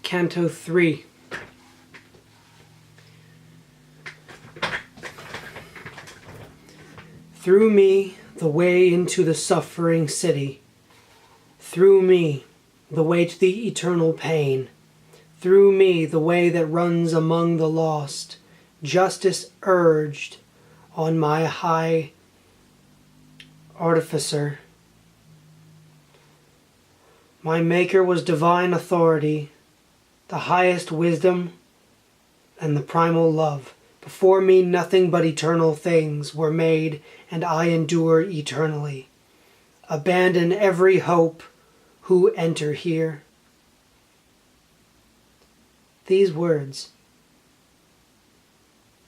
Canto 3. Through me the way into the suffering city, through me the way to the eternal pain, through me the way that runs among the lost, justice urged on my high artificer. My maker was divine authority, the highest wisdom and the primal love. Before me nothing but eternal things were made, and I endure eternally. Abandon every hope who enter here. These words,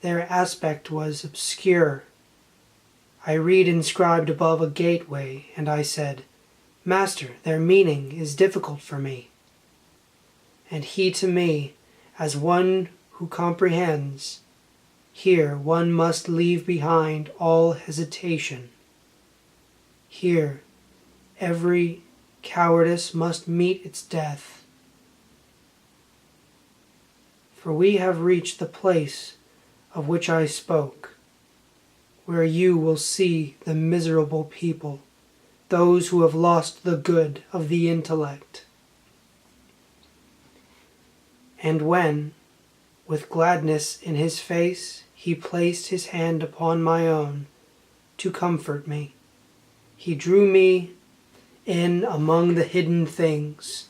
their aspect was obscure. I read inscribed above a gateway, and I said, Master, their meaning is difficult for me. And he to me, as one who comprehends, here one must leave behind all hesitation. Here every cowardice must meet its death. For we have reached the place of which I spoke, where you will see the miserable people, those who have lost the good of the intellect. And when, with gladness in his face, he placed his hand upon my own to comfort me, he drew me in among the hidden things.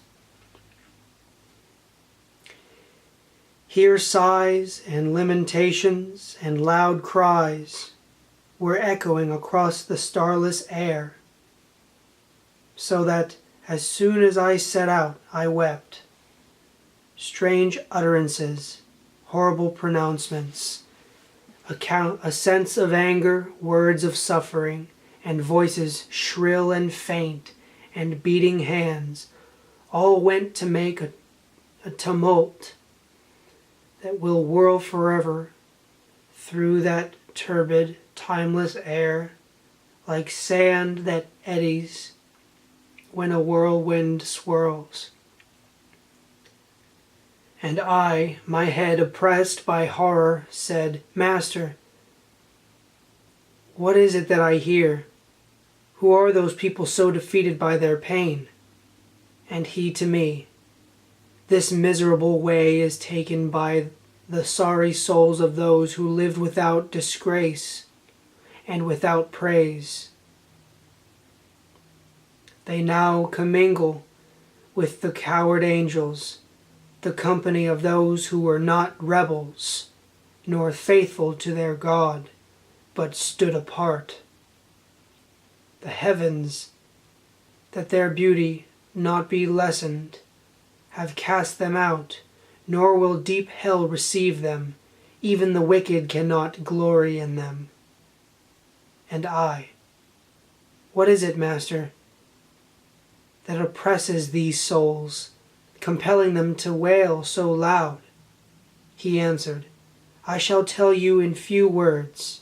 Here sighs and lamentations and loud cries were echoing across the starless air, so that as soon as I set out I wept. Strange utterances, horrible pronouncements, a sense of anger, words of suffering, and voices shrill and faint, and beating hands, all went to make a tumult that will whirl forever through that turbid, timeless air, like sand that eddies when a whirlwind swirls. And I, my head oppressed by horror, said, Master, what is it that I hear? Who are those people so defeated by their pain? And he to me, this miserable way is taken by the sorry souls of those who lived without disgrace and without praise. They now commingle with the coward angels, the company of those who were not rebels, nor faithful to their God, but stood apart. The heavens, that their beauty not be lessened, have cast them out, nor will deep hell receive them. Even the wicked cannot glory in them. And I, what is it, Master, that oppresses these souls, compelling them to wail so loud? He answered, I shall tell you in few words.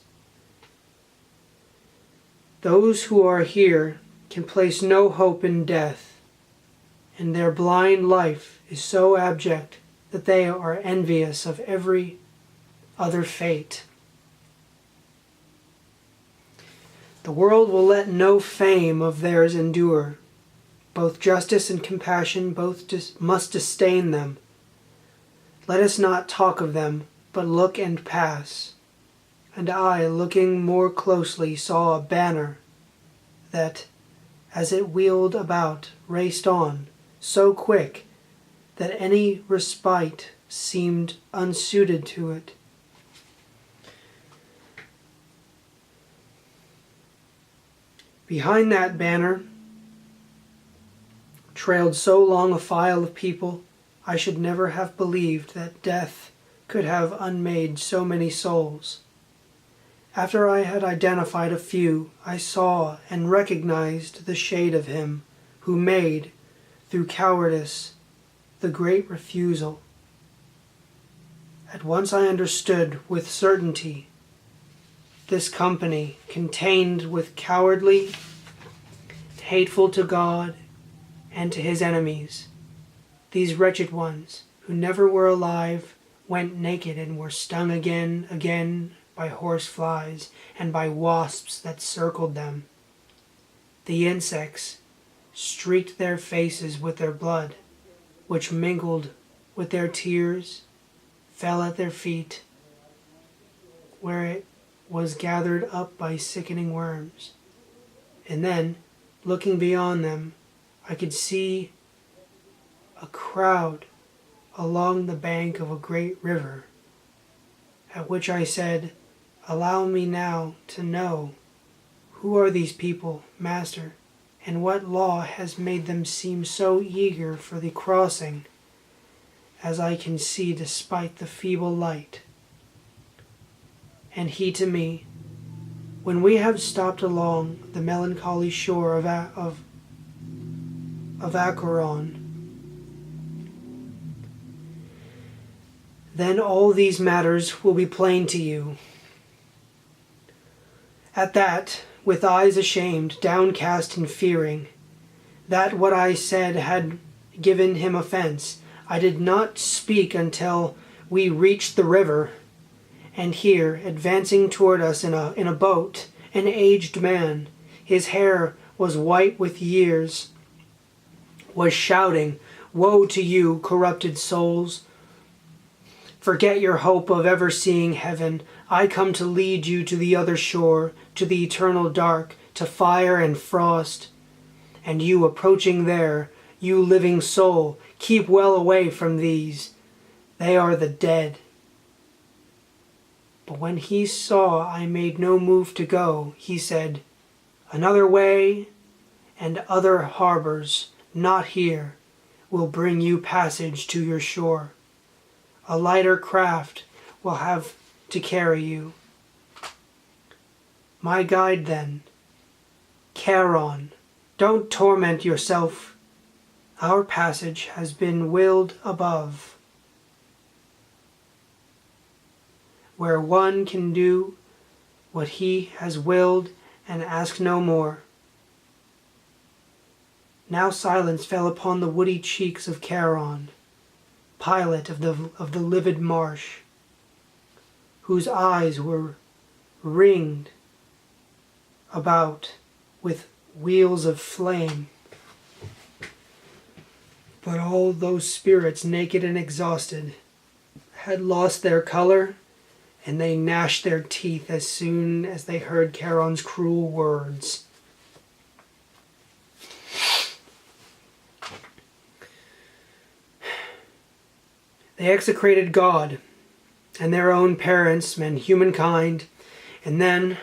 Those who are here can place no hope in death, and their blind life is so abject that they are envious of every other fate. The world will let no fame of theirs endure. Both justice and compassion must disdain them. Let us not talk of them, but look and pass. And I, looking more closely, saw a banner that, as it wheeled about, raced on, so quick that any respite seemed unsuited to it. Behind that banner trailed so long a file of people, I should never have believed that death could have unmade so many souls. After I had identified a few, I saw and recognized the shade of him who made, through cowardice, the great refusal. At once I understood with certainty this company, contained with cowardly, hateful to God and to his enemies. These wretched ones, who never were alive, went naked and were stung again by horseflies and by wasps that circled them. The insects streaked their faces with their blood, which mingled with their tears, fell at their feet, where it was gathered up by sickening worms. And then, looking beyond them, I could see a crowd along the bank of a great river, at which I said, "Allow me now to know, who are these people, Master, and what law has made them seem so eager for the crossing, as I can see despite the feeble light?" And he to me, "When we have stopped along the melancholy shore of Acheron, then all these matters will be plain to you." At that, with eyes ashamed, downcast and fearing, that what I said had given him offense, I did not speak until we reached the river, and here, advancing toward us in a boat, an aged man, his hair was white with years, was shouting, "Woe to you, corrupted souls! Forget your hope of ever seeing heaven. I come to lead you to the other shore, to the eternal dark, to fire and frost. And you approaching there, you living soul, keep well away from these. They are the dead." But when he saw I made no move to go, he said, "Another way and other harbors, not here, will bring you passage to your shore. A lighter craft will have to carry you. My guide then, Charon, don't torment yourself. Our passage has been willed above, where one can do what he has willed and ask no more." Now silence fell upon the woody cheeks of Charon, pilot of the livid marsh, whose eyes were ringed about with wheels of flame. But all those spirits, naked and exhausted, had lost their color, and they gnashed their teeth as soon as they heard Charon's cruel words. They execrated God and their own parents and humankind, and then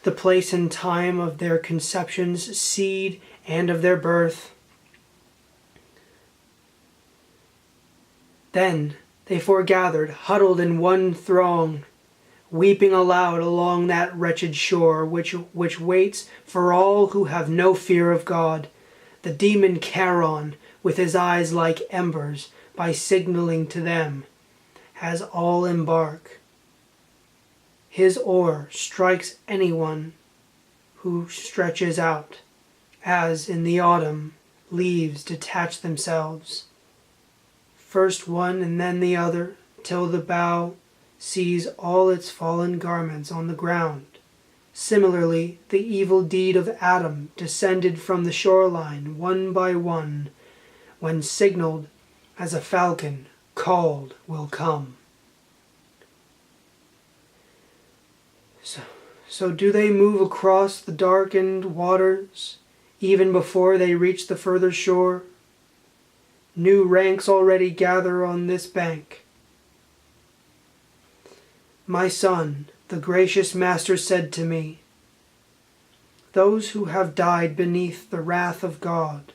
the place and time of their conceptions, seed, and of their birth. Then they foregathered, huddled in one throng, weeping aloud along that wretched shore which waits for all who have no fear of God. The demon Charon, with his eyes like embers, by signaling to them, has all embark. His oar strikes anyone who stretches out, as in the autumn leaves detach themselves, first one and then the other, till the bough sees all its fallen garments on the ground. Similarly, the evil deed of Adam descended from the shoreline one by one, when signaled as a falcon called will come. So do they move across the darkened waters, even before they reach the further shore? New ranks already gather on this bank. My son, the gracious master said to me, "Those who have died beneath the wrath of God,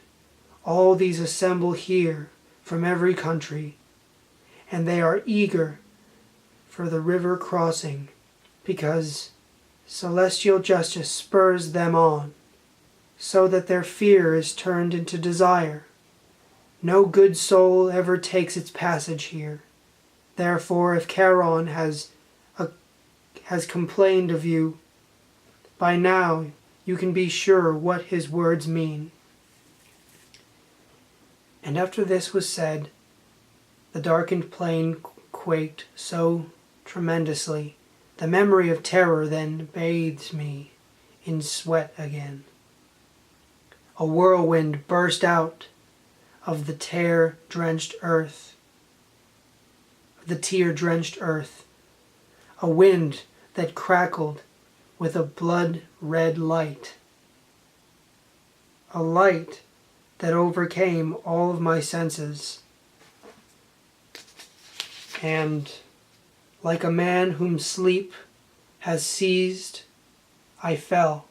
all these assemble here from every country, and they are eager for the river crossing, because celestial justice spurs them on, so that their fear is turned into desire. No good soul ever takes its passage here. Therefore, if Charon has complained of you, by now you can be sure what his words mean. And after this was said, the darkened plain quaked so tremendously. The memory of terror then bathed me in sweat again. A whirlwind burst out of the tear-drenched earth, a wind that crackled with a blood-red light, a light that overcame all of my senses, and like a man whom sleep has seized, I fell